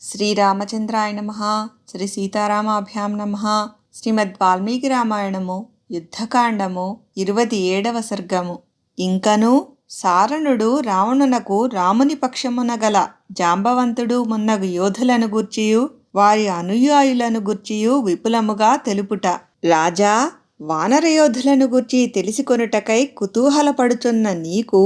శ్రీరామచంద్రాయ నమః. శ్రీ సీతారామాభ్యాం నమః. శ్రీమద్ వాల్మీకి రామాయణము యుద్ధకాండము 27వ సర్గము. ఇంకను సారణుడు రావణునకు రాముని పక్షమున గల జాంబవంతుడు మున్నగు యోధులను గూర్చియు వారి అనుయాయులను గూర్చియు విపులముగా తెలుపుట. రాజా, వానరయోధులను గూర్చి తెలిసికొనుటకై కుతూహలపడుచున్న నీకు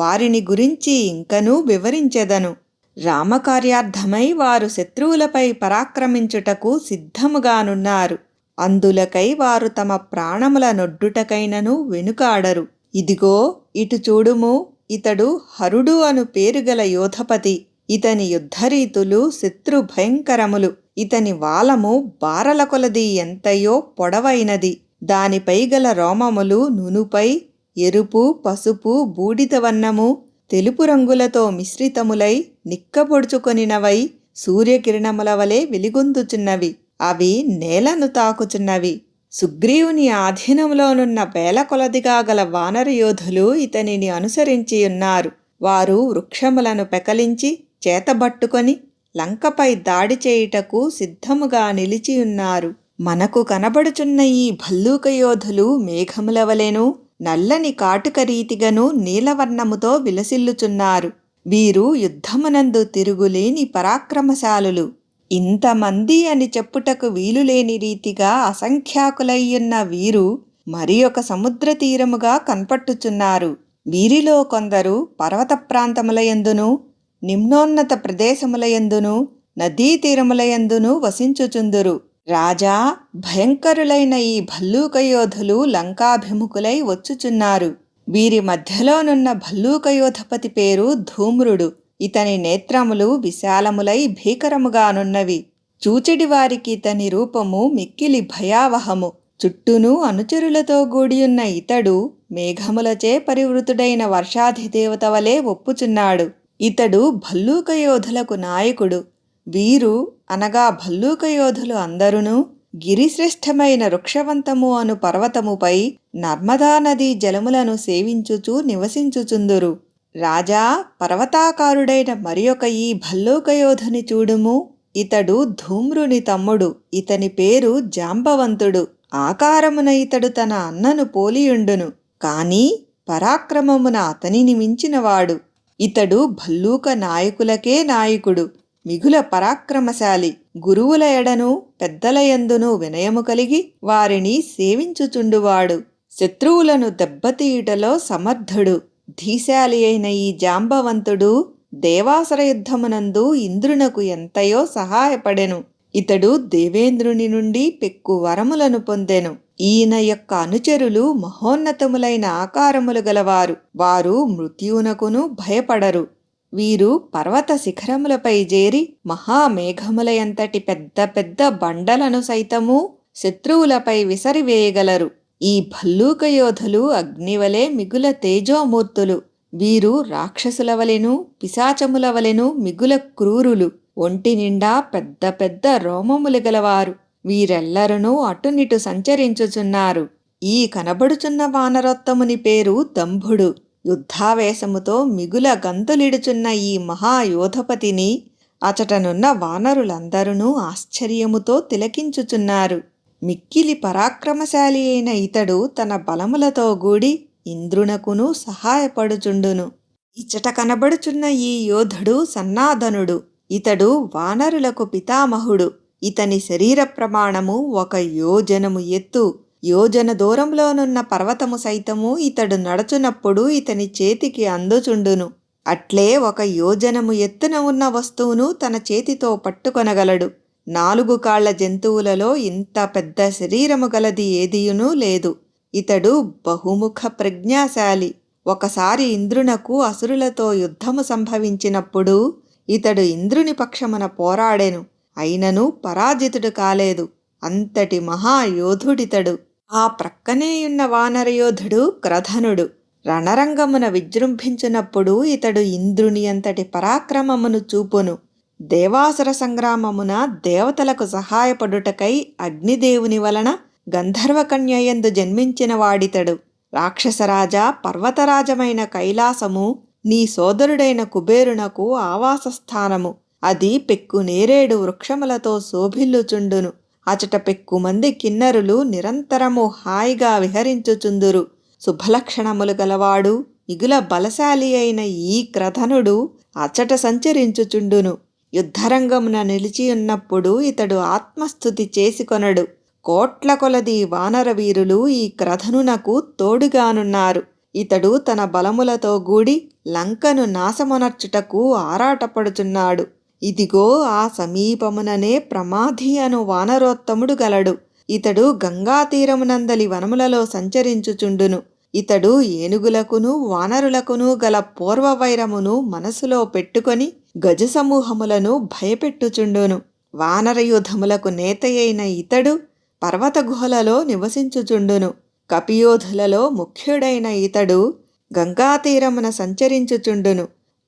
వారిని గురించి ఇంకనూ వివరించెదను. రామకార్యార్థమై వారు శత్రువులపై పరాక్రమించుటకు సిద్ధముగానున్నారు. అందులకై వారు తమ ప్రాణముల నొడ్డుటకైనను వెనుకాడరు. ఇదిగో ఇటు చూడుము, ఇతడు హరుడు అను పేరుగల యోధపతి. ఇతని యుద్ధరీతులు శత్రు భయంకరములు. ఇతని వాలము బారల కొలది ఎంతయో పొడవైనది. దానిపై గల రోమములు నునుపై ఎరుపు, పసుపు, బూడిద వన్నము, తెలుపు రంగులతో మిశ్రితములై నిక్కబొడుచుకొనినవై సూర్యకిరణముల వలె వెలిగొందుచున్నవి. అవి నేలను తాకుచున్నవి. సుగ్రీవుని ఆధీనములోనున్న వేల కొలదిగా గల వానరయోధులు ఇతనిని అనుసరించియున్నారు. వారు వృక్షములను పెకలించి చేతబట్టుకొని లంకపై దాడి చేయుటకు సిద్ధముగా నిలిచియున్నారు. మనకు కనబడుచున్న ఈ భల్లూక యోధులు మేఘముల వలెను నల్లని కాటుక రీతిగను నీలవర్ణముతో విలసిల్లుచున్నారు. వీరు యుద్ధమునందు తిరుగులేని పరాక్రమశాలులు. ఇంతమంది అని చెప్పుటకు వీలులేని రీతిగా అసంఖ్యాకులయ్యున్న వీరు మరి ఒక సముద్ర తీరముగా కనపట్టుచున్నారు. వీరిలో కొందరు పర్వత ప్రాంతములయందును నిమ్నోన్నత ప్రదేశములయందును నదీ తీరములయందును వసించుచుందురు. రాజా, భయంకరులైన ఈ భల్లూక యోధులు లంకాభిముఖులై వచ్చుచున్నారు. వీరి మధ్యలోనున్న భల్లూక యోధపతి పేరు ధూమ్రుడు. ఇతని నేత్రములు విశాలములై భీకరముగానున్నవి. చూచెడి వారికి ఇతని రూపము మిక్కిలి భయావహము. చుట్టూను అనుచరులతో గూడియున్న ఇతడు మేఘములచే పరివృతుడైన వర్షాధిదేవత వలె ఒప్పుచున్నాడు. ఇతడు భల్లూక యోధులకు నాయకుడు. వీరు అనగా భల్లూక యోధులు అందరును గిరిశ్రేష్టమైన వృక్షవంతము అను పర్వతముపై నర్మదా నదీ జలములను సేవించుచు నివసించుచుందురు. రాజా, పర్వతాకారుడైన మరి ఒక ఈ భల్లూక యోధుని చూడుము. ఇతడు ధూమ్రుని తమ్ముడు. ఇతని పేరు జాంబవంతుడు. ఆకారమున ఇతడు తన అన్నను పోలియుండును, కాని పరాక్రమమున అతనిని మించినవాడు. ఇతడు భల్లూక నాయకులకే నాయకుడు. మిగుల పరాక్రమశాలి. గురువుల ఎడను పెద్దల యందును వినయము కలిగి వారిని సేవించుచుండువాడు. శత్రువులను దెబ్బతీయుటలో సమర్థుడు. ధీశాలి అయిన ఈ జాంబవంతుడు దేవాసుర యుద్ధమునందు ఇంద్రునకు ఎంతయో సహాయపడెను. ఇతడు దేవేంద్రుని నుండి పెక్కు వరములను పొందెను. ఈయన యొక్క అనుచరులు మహోన్నతములైన ఆకారములు గలవారు. వారు మృత్యువునకును భయపడరు. వీరు పర్వత శిఖరములపై చేరి మహామేఘములయంతటి పెద్ద పెద్ద బండలను సైతము శత్రువులపై విసరివేయగలరు. ఈ భల్లూక యోధులు అగ్నివలే మిగుల తేజోమూర్తులు. వీరు రాక్షసుల వలెను పిశాచముల వలెను మిగుల క్రూరులు. ఒంటి నిండా పెద్ద పెద్ద రోమములు గలవారు. వీరెల్లరూ అటునిటు సంచరించుచున్నారు. ఈ కనబడుచున్న వానరోత్తముని పేరు దంభుడు. యుద్ధావేశముతో మిగుల గంతులిడుచున్న ఈ మహాయోధపతిని అచటనున్న వానరులందరూ ఆశ్చర్యముతో తిలకించుచున్నారు. మిక్కిలి పరాక్రమశాలి అయిన ఇతడు తన బలములతో గూడి ఇంద్రునకును సహాయపడుచుండును. ఇచ్చట కనబడుచున్న ఈ యోధుడు సన్నాధనుడు. ఇతడు వానరులకు పితామహుడు. ఇతని శరీర ప్రమాణము 1 యోజనము ఎత్తు. యోజన దూరంలోనున్న పర్వతము సైతము ఇతడు నడచునప్పుడు ఇతని చేతికి అందుచుండును. అట్లే 1 యోజనము ఎత్తున ఉన్న వస్తువును తన చేతితో పట్టుకొనగలడు. 4 కాళ్ల జంతువులలో ఇంత పెద్ద శరీరము గలది ఏదియునూ లేదు. ఇతడు బహుముఖ ప్రజ్ఞాశాలి. ఒకసారి ఇంద్రునకు అసురులతో యుద్ధము సంభవించినప్పుడు ఇతడు ఇంద్రుని పక్షమున పోరాడెను. అయినను పరాజితుడు కాలేదు. అంతటి మహాయోధుడితడు. ఆ ప్రక్కనేయున్న వానరయోధుడు క్రధనుడు. రణరంగమున విజృంభించినప్పుడు ఇతడు ఇంద్రుని అంతటి పరాక్రమమును చూపును. దేవాసుర సంగ్రామమున దేవతలకు సహాయపడుటకై అగ్నిదేవుని వలన గంధర్వకన్యయందు జన్మించిన వాడితడు. రాక్షసరాజా, పర్వతరాజమైన కైలాసము నీ సోదరుడైన కుబేరునకు ఆవాసస్థానము. అది పెక్కు నేరేడు వృక్షములతో శోభిల్లుచుండును. అచట పెక్కుమంది కిన్నరులు నిరంతరము హాయిగా విహరించుచుందురు. శుభలక్షణములు గలవాడు మిగుల బలశాలి అయిన ఈ క్రధనుడు అచట సంచరించుచుండును. యుద్ధరంగమున నిలిచియున్నప్పుడు ఇతడు ఆత్మస్థుతి చేసుకొనడు. కోట్ల కొలది వానర వీరులు ఈ క్రధనునకు తోడుగానున్నారు. ఇతడు తన బలములతో గూడి లంకను నాశమునర్చుటకు ఆరాటపడుచున్నాడు. ఇదిగో ఆ సమీపముననే ప్రమాధి అను వానరోత్తముడు గలడు. ఇతడు గంగాతీరమునందలి వనములలో సంచరించుచుండును. ఇతడు ఏనుగులకును వానరులకును గల పూర్వవైరమును మనసులో పెట్టుకొని గజసమూహములను భయపెట్టుచుండును. వానరయూధములకు నేతయైన ఇతడు పర్వత గుహలలో నివసించుచుండును. కపియోధులలో ముఖ్యుడైన ఇతడు గంగాతీరమున సంచరించుచుండును.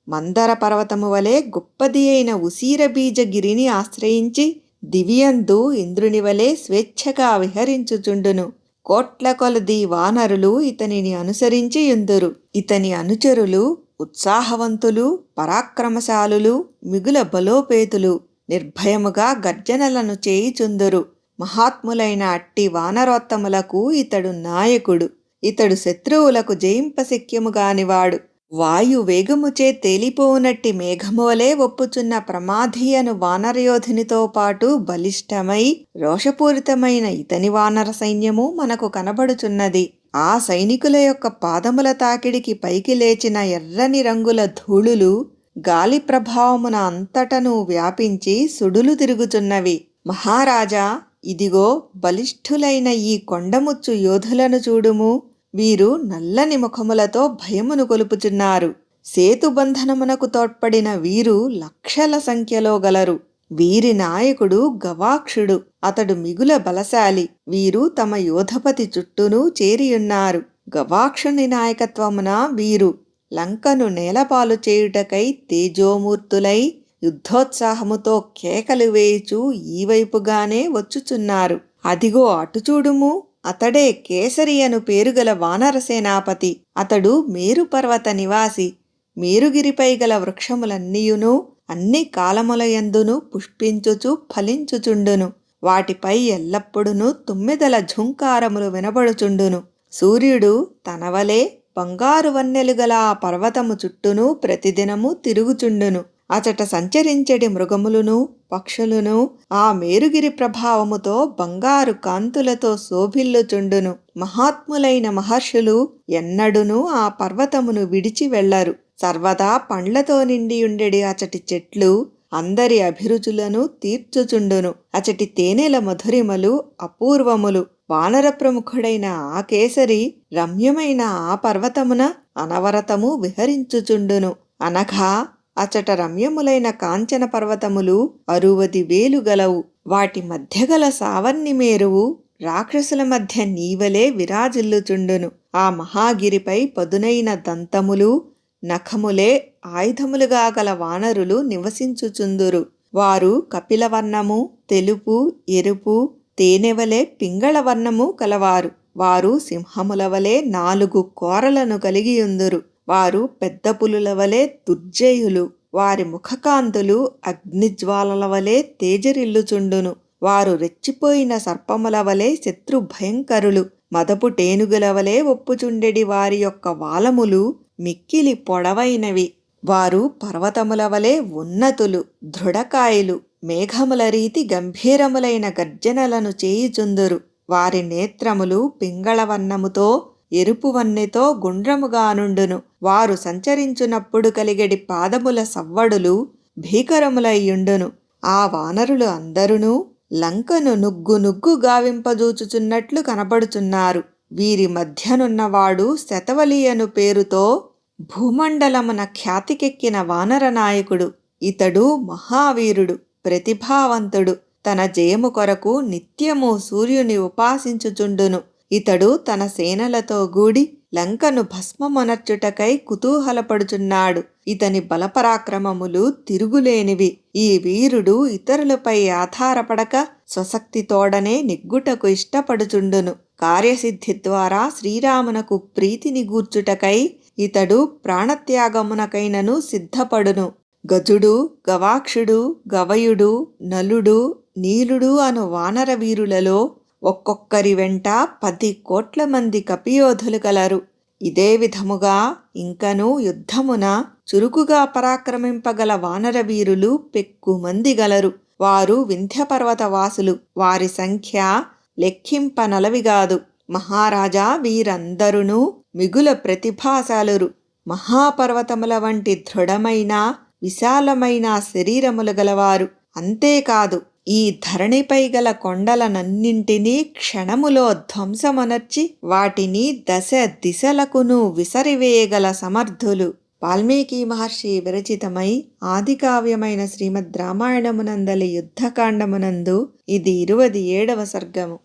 మందర పర్వతము వలె గొప్పది అయిన ఉసీరబీజగిరిని ఆశ్రయించి దివియందు ఇంద్రుని వలె స్వేచ్ఛగా విహరించుచుండును. కోట్ల కొలది వానరులు ఇతనిని అనుసరించి యుందురు. ఇతని అనుచరులు ఉత్సాహవంతులు, పరాక్రమశాలులు, మిగుల బలోపేతులు, నిర్భయముగా గర్జనలను చేయుచుందురు. మహాత్ములైన అట్టి వానరోత్తములకు ఇతడు నాయకుడు. ఇతడు శత్రువులకు జయింపశక్యముగానివాడు. వాయు వేగముచే తేలిపోవునట్టి మేఘమువలే ఒప్పుచున్న ప్రమాధి అను వానరయోధునితో పాటు బలిష్టమై రోషపూరితమైన ఇతని వానర సైన్యము మనకు కనబడుచున్నది. ఆ సైనికుల యొక్క పాదముల తాకిడికి పైకి లేచిన ఎర్రని రంగుల ధూళులు గాలి ప్రభావమున అంతటను వ్యాపించి సుడులు తిరుగుచున్నవి. మహారాజా, ఇదిగో బలిష్ఠులైన ఈ కొండముచ్చు యోధులను చూడుము. వీరు నల్లని ముఖములతో భయమును కొలుపుచున్నారు. సేతుబంధనమునకు తోడ్పడిన వీరు లక్షల సంఖ్యలో గలరు. వీరి నాయకుడు గవాక్షుడు. అతడు మిగుల బలశాలి. వీరు తమ యోధపతి చుట్టూను చేరియున్నారు. గవాక్షుని నాయకత్వమున వీరు లంకను నేలపాలు చేయుటకై తేజోమూర్తులై యుద్ధోత్సాహముతో కేకలు వేయుచూ ఈ వైపుగానే వచ్చుచున్నారు. అదిగో అటు చూడుము, అతడే కేసరి అను పేరుగల వానరసేనాపతి. అతడు మేరు పర్వత నివాసి. మేరుగిరిపై గల వృక్షములన్నీయును అన్ని కాలములయందును పుష్పించుచు ఫలించుచుండును. వాటిపై ఎల్లప్పుడును తుమ్మెదల ఝుంకారములు వినబడుచుండును. సూర్యుడు తనవలే బంగారు వన్నెలు గల ఆ పర్వతము చుట్టూను ప్రతిదినము తిరుగుచుండును. అచట సంచరించెడి మృగములును పక్షులును ఆ మేరుగిరి ప్రభావముతో బంగారు కాంతులతో శోభిల్లుచుండును. మహాత్ములైన మహర్షులు ఎన్నడునూ ఆ పర్వతమును విడిచి వెళ్లరు. సర్వదా పండ్లతో నిండియుండెడి అచటి చెట్లు అందరి అభిరుచులను తీర్చుచుండును. అచటి తేనెల మధురిమలు అపూర్వములు. వానర ప్రముఖుడైన ఆ కేసరి రమ్యమైన ఆ పర్వతమున అనవరతము విహరించుచుండును. అనగా అచట రమ్యములైన కాంచన పర్వతములు 60,000 గలవు. వాటి మధ్య గల సావర్ణి మేరువు రాక్షసుల మధ్య నీవలే విరాజిల్లుచుండును. ఆ మహాగిరిపై పదునైన దంతములు నఖములే ఆయుధములుగా గల వానరులు నివసించుచుందురు. వారు కపిలవర్ణము, తెలుపు, ఎరుపు, తేనెవలే పింగళవర్ణము కలవారు. వారు సింహముల వలె 4 కోరలను కలిగియుందురు. వారు పెద్ద పులుల వలె దుర్జయులు. వారి ముఖకాంతులు అగ్నిజ్వాలల వలె తేజరిల్లుచుండును. వారు రెచ్చిపోయిన సర్పముల వలె శత్రు భయంకరులు. మదపు టేనుగుల వలె ఒప్పుచుండెడి వారి యొక్క వాలములు మిక్కిలి పొడవైనవి. వారు పర్వతముల వలె ఉన్నతులు, దృఢకాయులు. మేఘముల రీతి గంభీరములైన గర్జనలను చేయుచుందురు. వారి నేత్రములు పింగళవర్ణముతో ఎరుపు వన్నెతో గుండ్రముగానుండును. వారు సంచరించునప్పుడు కలిగెడి పాదముల సవ్వడులు భీకరములయ్యుండును. ఆ వానరులు అందరునూ లంకను నుగ్గు గావింపజూచుచున్నట్లు కనబడుచున్నారు. వీరి మధ్యనున్నవాడు శతవలి అను పేరుతో భూమండలమున ఖ్యాతికెక్కిన వానర నాయకుడు. ఇతడు మహావీరుడు, ప్రతిభావంతుడు. తన జయము కొరకు నిత్యము సూర్యుని ఉపాసించుచుండును. ఇతడు తన సేనలతో గూడి లంకను భస్మమొనర్చుటకై కుతూహలపడుచున్నాడు. ఇతని బలపరాక్రమములు తిరుగులేనివి. ఈ వీరుడు ఇతరులపై ఆధారపడక స్వశక్తితోడనే నిగ్గుటకు ఇష్టపడుచుండును. కార్యసిద్ధి ద్వారా శ్రీరామునకు ప్రీతిని గూర్చుటకై ఇతడు ప్రాణత్యాగమునకైనను సిద్ధపడును. గజుడు, గవాక్షుడు, గవయుడు, నలుడు, నీలుడు అను వానర వీరులలో ఒక్కొక్కరి వెంట 10 కోట్ల మంది కపియోధులు కలరు. ఇదే విధముగా ఇంకనూ యుద్ధమున చురుకుగా పరాక్రమింపగల వానర వీరులు పెక్కుమంది గలరు. వారు వింధ్యపర్వత వాసులు. వారి సంఖ్య లెక్కింపనలవిగాదు. మహారాజా, వీరందరునూ మిగుల ప్రతిభాశాలురు. మహాపర్వతముల వంటి దృఢమైన విశాలమైన శరీరములు గలవారు. అంతేకాదు, ఈ ధరణిపై గల కొండలనన్నింటినీ క్షణములో ధ్వంసమొనర్చి వాటిని దశ దిశలకును విసరివేయగల సమర్థులు. వాల్మీకి మహర్షి విరచితమై ఆదికావ్యమైన శ్రీమద్ రామాయణమునందలి యుద్ధకాండమునందు ఇది 27వ సర్గము.